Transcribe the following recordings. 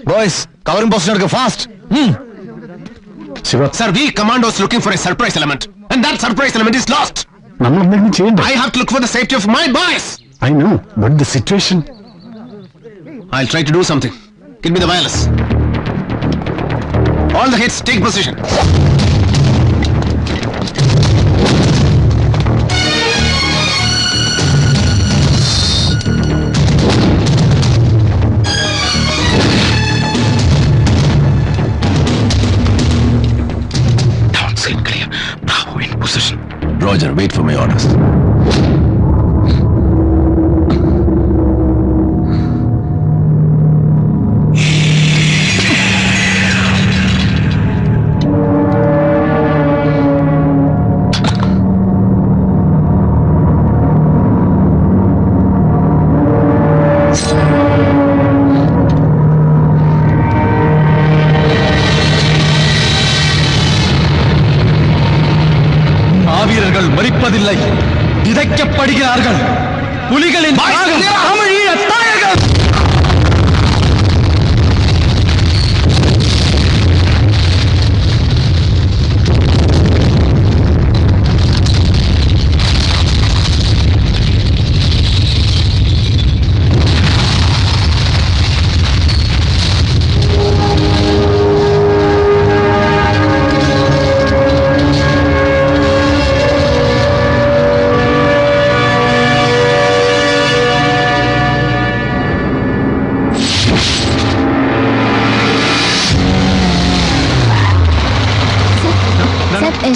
Boys, covering position fast. Shiva. Sir, we commandos looking for a surprise element, and that surprise element is lost. I have to look for the safety of my boys. I know, but the situation. I'll try to do something. Give me the wireless. All the hits, take position. Downside clear. Bravo in position. Roger, wait for my orders. வீரர்கள் மரிப்பதில்லை, விதைக்கப்படுகிறார்கள். புலிகளின் தமிழீழ தாயர்கள்.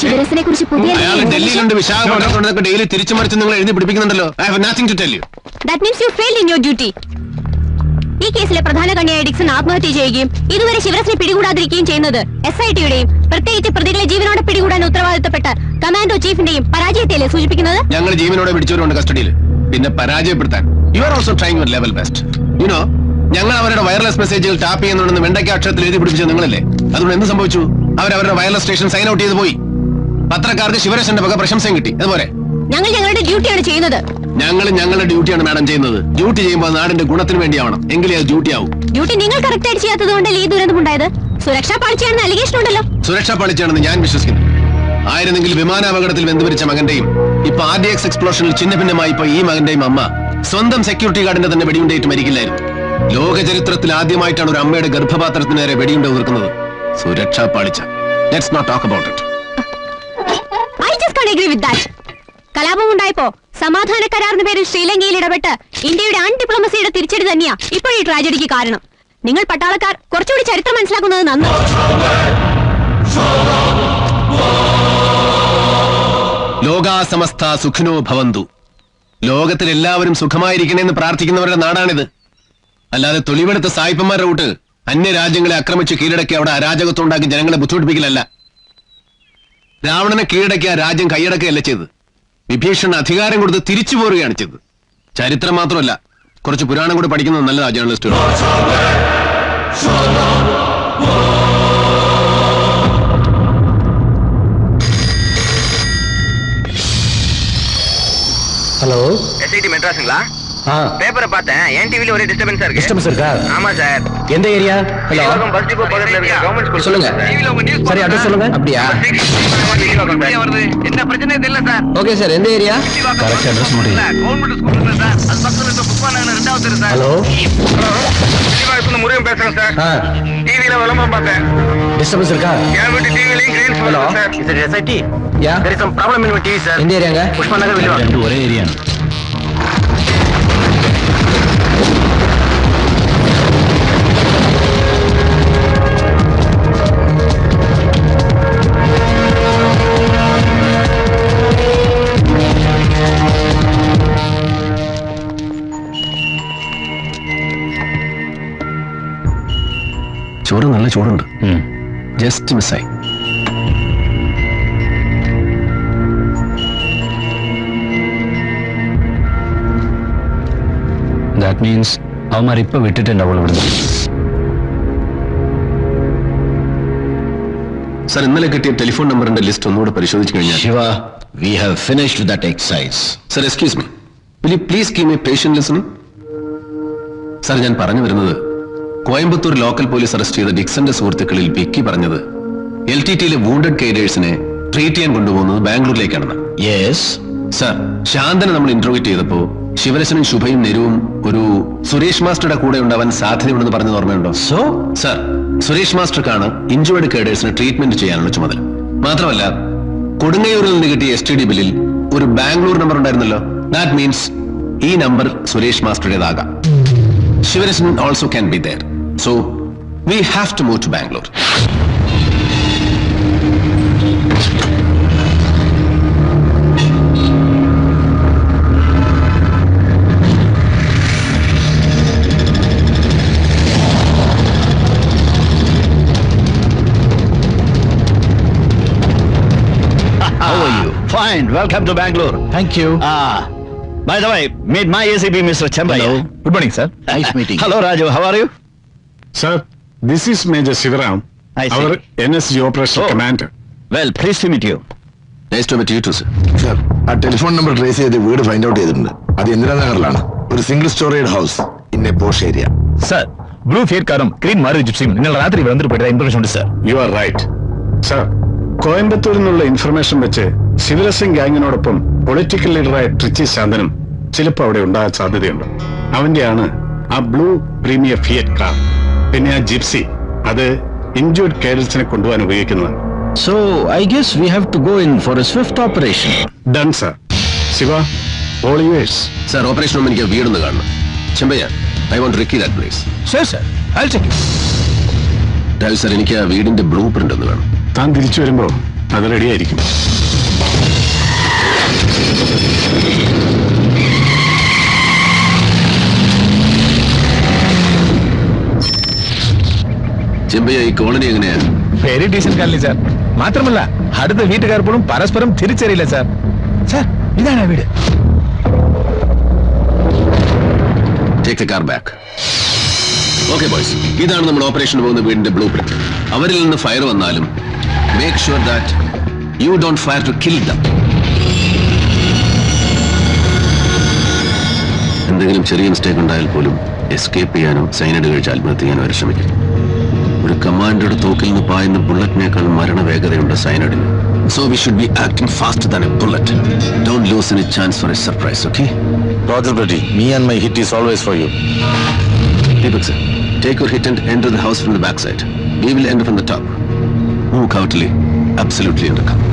ശിവരസിനെ കുറിച്ച് പുതിയ ഡൽഹിയിലുണ്ട്, വിശാഖപട്ടണത്തൊക്കെ daily തിരിച്ചു മറിച്ച് നിങ്ങൾ എഴുതി പിടിപ്പിക്കുന്നുണ്ടല്ലോ. I have nothing to tell you. That means you failed in your duty. ഈ കേസിലെ പ്രധാന കണ്ണിയായ ഡിക്സൺ ആത്മഹത്യ ചെയ്യുകയും ഇതുവരെ ശിവരസിനെ പിടികൂടാതിരിക്കുകയും ചെയ്യുന്നത് SIT-യുടെയും പ്രത്യേകിച്ച് പ്രതികളെ ജീവനോടെ പിടികൂടാൻ ഉത്തരവാദിത്തപ്പെട്ട കമാൻഡോ ചീഫിന്റെയും പരാജയത്തെയല്ലേ സൂചിപ്പിക്കുന്നത്? ഞങ്ങൾ ജീവനോടെ പിടിച്ചവരുണ്ട് കസ്റ്റഡിയിൽ. പിന്നെ പരാജയപ്പെടുത്താൻ you are also trying your level best. You know, ഞങ്ങൾ അവരുടെ വയർലെസ് മെസ്സേജുകൾ ടാപ്പ് ചെയ്യുന്നുണ്ടെന്ന് വെണ്ടയ്ക്ക അക്ഷരത്തിൽ എഴുതി പിടിപ്പിച്ചത് നിങ്ങളല്ലേ? അതുകൊണ്ട് എന്ത് സംഭവിച്ചു? അവരവരുടെ വയർലെസ് സ്റ്റേഷൻ സൈൻ ഔട്ട് ചെയ്ത് പോയി. പത്രക്കാർക്ക് ശിവരശന്റെ വക പ്രശംസയും കിട്ടി. അതുപോലെ ഞങ്ങൾ ഞങ്ങളുടെ ഡ്യൂട്ടിയാണ് ചെയ്യുന്നത്. ഞങ്ങൾ ഞങ്ങളുടെ ഡ്യൂട്ടിയാണ് മാഡം ചെയ്യുന്നത്. ഡ്യൂട്ടി ചെയ്യുമ്പോൾ നാടിന്റെ ഗുണത്തിന് വേണ്ടിയാവണം, എങ്കിലേ അത് ഡ്യൂട്ടി ആവും. ഡ്യൂട്ടി നിങ്ങൾ കറക്റ്റ് ആയിട്ട് ചെയ്യാത്തത് കൊണ്ടല്ലേ ഈ ദുരന്തമുണ്ടായത്? സുരക്ഷാ പാളിച്ചയാണെന്ന് അലിഗേഷൻ ഉണ്ടല്ലോ. സുരക്ഷാ പാളിച്ചയാണെന്ന് ഞാൻ വിശ്വസിക്കുന്നു. ആയിരുന്നെങ്കിൽ വിമാനാപകടത്തിൽ വെന്തുമരിച്ച മകന്റെയും ഇപ്പൊ RDX എക്സ്പ്ലോഷനിൽ ചിഹ്നഭിന്നമായി ഇപ്പൊ ഈ മകന്റെയും അമ്മ സ്വന്തം സെക്യൂരിറ്റി ഗാർഡിന്റെ തന്നെ വെടിയുണ്ടേറ്റ് മരിക്കില്ലായിരുന്നു. ലോക ചരിത്രത്തിൽ ആദ്യമായിട്ടാണ് ഒരു അമ്മയുടെ ഗർഭപാത്രത്തിന് നേരെ വെടിയുണ്ട ഉതിർക്കുന്നത്. സുരക്ഷാ പാളിച്ച. Let's not talk about it. I just can't agree with that. കലാപം ഉണ്ടായപ്പോ സമാധാന കരാറിന് പേരിൽ ശ്രീലങ്കയിൽ ഇടപെട്ട് ഇന്ത്യയുടെ അൺഡിപ്ലോമസിയുടെ തിരിച്ചടി തന്നെയാ ഇപ്പോൾ ഈ ട്രാജഡിക്ക് കാരണം. നിങ്ങൾ പട്ടാളക്കാർ കുറച്ചുകൂടി ചരിത്രം മനസ്സിലാക്കുന്നത് നന്ന്. ലോകാ സമസ്ത സുഖിനോ ഭവന്തു. ലോകത്തിൽ എല്ലാവരും സുഖമായിരിക്കണേന്ന് പ്രാർത്ഥിക്കുന്നവരുടെ നാടാണിത്. അല്ലാതെ തൊളിവെടുത്ത സായിപ്പന്മാരുടെ റൂട്ട് അന്യരാജ്യങ്ങളെ ആക്രമിച്ച് കീഴടക്കി അവിടെ അരാജകത്വം ഉണ്ടാക്കി ജനങ്ങളെ ബുദ്ധിമുട്ടിപ്പിക്കലല്ല. രാവണനെ കീഴടക്കി ആ രാജ്യം കൈയടക്കുകയല്ല ചെയ്തത്. വിഭീഷണ അധികാരം കൊടുത്ത് തിരിച്ചു പോരുകയാണ് ചെയ്തത്. ചരിത്രം മാത്രമല്ല, കുറച്ച് പുരാണം കൂടെ പഠിക്കുന്നത് നല്ലതാ ജേർണലിസ്റ്റുകൾ. Hello, SIT மெட்ராஸுங்களா? பேப்பரை பார்த்தேன். என் டிவில ஒரே டிஸ்டர்பன்ஸா இருக்கு. டிஸ்டர்பன்ஸ் இருக்கா? ஆமா சார். எந்த ஏரியா? ஹலோ, பஸ் டிப்போ பக்கத்துல இருக்க கவர்மெண்ட் ஸ்கூல். சொல்லுங்க. டிவில உங்க நியூஸ் சரி, அட்ரஸ் சொல்லுங்க. அப்படியா? வருது. என்ன பிரச்சனை தெரியல சார். ஓகே சார், எந்த ஏரியா? கரெக்ட் அட்ரஸ் மட்டும். கவர்மெண்ட் ஸ்கூல் இருக்கு சார். அது பக்கத்துல இருக்க புஷ்பா நகர் 2வது தெரு சார். ஹலோ, டிவில முருகன் பேசுறேன் சார். டிவில விளம்பரம் பார்த்தேன். டிஸ்டர்பன்ஸ் இருக்கா? என் வீட்டு டிவிலயும் greens hello sir. Is it SIT? Yeah, there is some problem in my TV sir. எந்த ஏரியாங்க? புஷ்பா நகர் வில்லுவா. ரெண்டு ஒரே ஏரியா. ചോറ് നല്ല ചൂടുണ്ട്. ജസ്റ്റ് മിസ്സായി. ദാറ്റ് മീൻസ് അവന്മാർ ഇപ്പൊ വിട്ടിട്ടുണ്ടാവുള്ളൂ ഇവിടുന്ന്. സർ, ഇന്നലെ കിട്ടിയ ടെലിഫോൺ നമ്പറിന്റെ ലിസ്റ്റ് ഒന്നുകൂടെ പരിശോധിച്ചു കഴിഞ്ഞാൽ. Shiva, we have finished that exercise. Sir, excuse me. Will you please give me patient listening? Sir, ഞാൻ പറഞ്ഞു വരുന്നത് കോയമ്പത്തൂർ ലോക്കൽ പോലീസ് അറസ്റ്റ് ചെയ്ത ഡിക്സന്റെ സുഹൃത്തുക്കളിൽ വിക്കി പറഞ്ഞത് LTTയിലെ വൂണ്ടഡ് കേഡേഴ്സിനെ ട്രീറ്റ് ചെയ്യാൻ കൊണ്ടുപോകുന്നത് ബാംഗ്ലൂരിലേക്കാണെന്ന്. യെസ് സർ, ശാന്തനെ നമ്മൾ ഇന്റർവ്യൂ ചെയ്തപ്പോ ശിവരസനും ശുഭയും നെരുവും ഒരു സുരേഷ് മാസ്റ്ററുടെ കൂടെ ഉണ്ടാവാൻ സാധ്യതയുണ്ടെന്ന് പറഞ്ഞത് ഓർമ്മയുണ്ടോ? സർ, സുരേഷ് മാസ്റ്റർക്കാണ് ഇഞ്ചുവേർഡ് കേഡേഴ്സിന് ട്രീറ്റ്മെന്റ് ചെയ്യാനുള്ള ചുമതല. മാത്രമല്ല, കൊടുങ്ങയൂരിൽ നിന്ന് കിട്ടിയ STD ബില്ലിൽ ഒരു ബാംഗ്ലൂർ നമ്പർ ഉണ്ടായിരുന്നല്ലോ. ദാറ്റ് മീൻസ് ഈ നമ്പർ സുരേഷ് മാസ്റ്ററുടേതാകാം. Sivarasan also can be there. So we have to move to Bangalore. How are you? Fine. Welcome to Bangalore. Thank you. By the way, meet my ACP, Mr. Chembraya. Hello. Good morning, sir. Nice meeting. Hello, Raju. How are you? Sir, this is Major Sivaram, I see. our NSG Operation Commander. Well, pleased to meet you. Nice to meet you too, sir. Sir, ആ telephone number trace ചെയ്ത് വീട് find out ചെയ്തിട്ടുണ്ട്. അത് ഇന്ദിരാനഗറിലാണ്. ഒരു single storeyed house in A posh area. Sir, blue Fiat കാറും green Maruti ജിപ്സിയും ഇന്നലെ രാത്രി വന്നിട്ട് പോയിട്ട് ഇൻഫർമേഷൻ ഉണ്ട്, sir. You are right. Sir, കോയമ്പത്തൂരിൽ നിന്നുള്ള ഇൻഫർമേഷൻ വെച്ച് ശിവരസിംഗ് ഗാങ്ങിനോടൊപ്പം പൊളിറ്റിക്കൽ ലീഡറായ ട്രിച്ചി ശാന്തനും ചിലപ്പോൾ അവിടെ ഉണ്ടാകാൻ സാധ്യതയുണ്ട്. അവന്റെയാണ് ആ ബ്ലൂ പ്രീമിയർ ഫിയറ്റ് കാർ. പിന്നെ ആ ജിപ്സി, അത് ഇഞ്ചുവേർഡ് കേഡൽസിനെ കൊണ്ടുപോകാൻ ഉപയോഗിക്കുന്നതാണ്. So, I guess we have to go in for a swift operation. Done sir. Shiva, all yours. Sir, operation room എനിക്ക് വീടൊന്ന് കാണണം. Chempayya, I want recce that place. Sure, sir. I'll check it. Raju sir, എനിക്ക് ആ വീടിന്റെ blue print ഒന്ന് വേണം. താൻ തിരിച്ചു വരുമ്പോ അത് റെഡിയായിരിക്കും. ചെമ്പയ്യ, ഈ കോളനി എങ്ങനെയാ? Very decent colony, sir. മാത്രമല്ല, അടുത്ത വീട്ടുകാർ പോലും പരസ്പരം തിരിച്ചറിയില്ല, സാർ. സാർ, ഇതാണ് വീട്. Take the car back. Okay, boys. ഇതാണ് നമ്മൾ ഓപ്പറേഷൻ പോകുന്ന വീടിന്റെ ബ്ലൂ പ്രിന്റ്. അവരിൽ നിന്ന് ഫയർ വന്നാലും make sure that you don't fire to kill them. എന്തെങ്കിലും ചെറിയ മിസ്റ്റേക്ക് ഉണ്ടായാൽ പോലും എസ്കേപ്പ് ചെയ്യാനോ സൈനൈഡ് കഴിച്ച് ആത്മഹത്യ ചെയ്യാനോ അവർ ശ്രമിക്കും. ഒരു കമാൻഡറുടെ തോക്കിൽ നിന്ന് പായുന്ന ബുള്ളറ്റിനേക്കാൾ മരണവേഗതയുണ്ട് സൈനൈഡിന്. So we should be acting faster than a bullet. Don't lose any chance for a surprise, okay? Roger, Brady. Me and my hit is always for you. Deepak sir, take your hit and enter the house from the backside. We will enter from the top. Move covertly, absolutely undercover.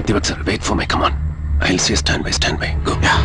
Divak sir, wait for me. Come on. I'll say stand by. Go. Yeah.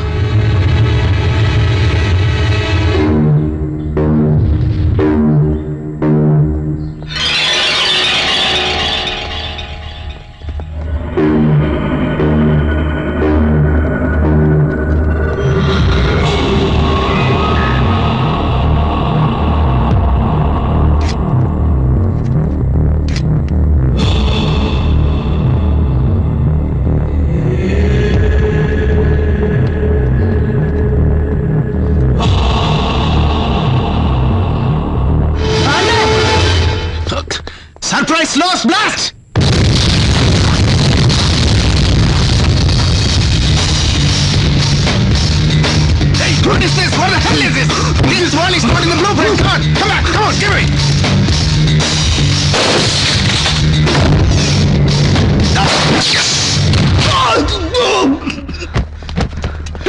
Surprise lost blast! Hey, what is this? What the hell is this? This is Wally's not in the blueprint. Come on, give me!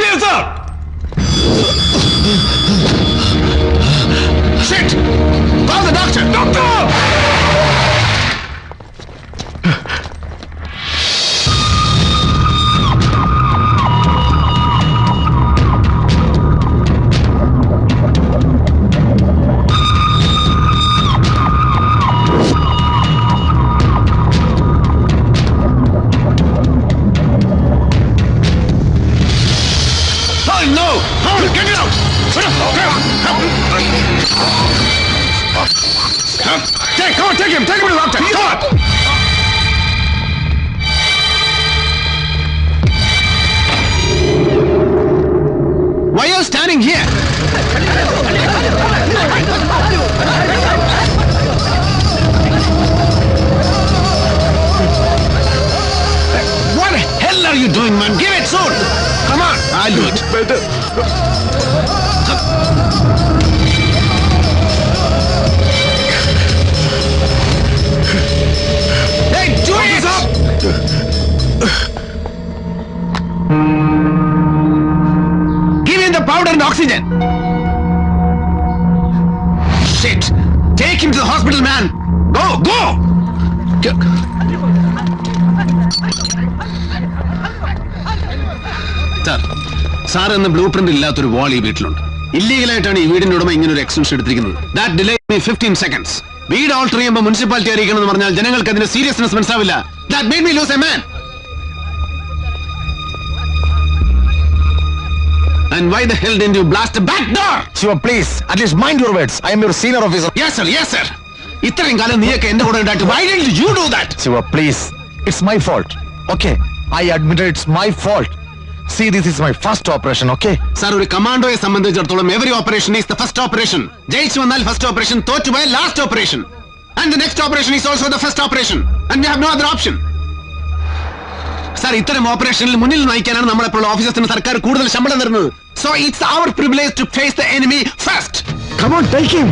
Hands up! Shit! Call the doctor! Doctor! Take him to the doctor! Come on! Why are you standing here? What the hell are you doing, man? Give it soon! Come on, I'll do it. Give him the powder and oxygen. Shit! Take him to the hospital, man. Go! Sir എന്ന blue print ഇല്ലാത്തൊരു വാൾ ഈ വീട്ടിലുണ്ട്. ഇല്ലീഗലായിട്ടാണ് ഈ വീടിന്റെ ഉടമ ഇങ്ങനെ ഒരു extension എടുത്തിരിക്കുന്നത്. That delayed me 15 seconds. വീട് ഓൾട്ടർ ചെയ്യുമ്പോൾ മുനിസിപ്പാലിറ്റി അറിയിക്കണം എന്ന് പറഞ്ഞാൽ ജനങ്ങൾക്ക് അതിന്റെ സീരിയസ്നെസ് മനസ്സിലാവില്ല. That made me lose a man. And why the hell didn't you blast the back door? Shiva, please, at least mind your words. I am your senior officer. Yes, sir. ഇത്രയും കാലം നീയൊക്കെ എന്റെ കൂടെ ഉണ്ടായിട്ട് why didn't you do that? Shiva, please, it's my fault. Okay, I admit it's my fault. See, this is my first operation, okay? Sir, ഒരു കമാൻഡോയെ സംബന്ധിച്ചിടത്തോളം every operation is the first operation. ജയിച്ചു വന്നാൽ first operation, തോറ്റുപോയാൽ last operation. And the next operation is also the first operation. And we have no other option. Sir, ഇത്തരം ഓപ്പറേഷനിൽ മുന്നിൽ നയിക്കാനാണ് നമ്മളെപ്പോഴുള്ള ഓഫീസേഴ്സിന് സർക്കാർ കൂടുതൽ ശമ്പളം തരുന്നത്. So it's our privilege to face the enemy first. Come on, take him.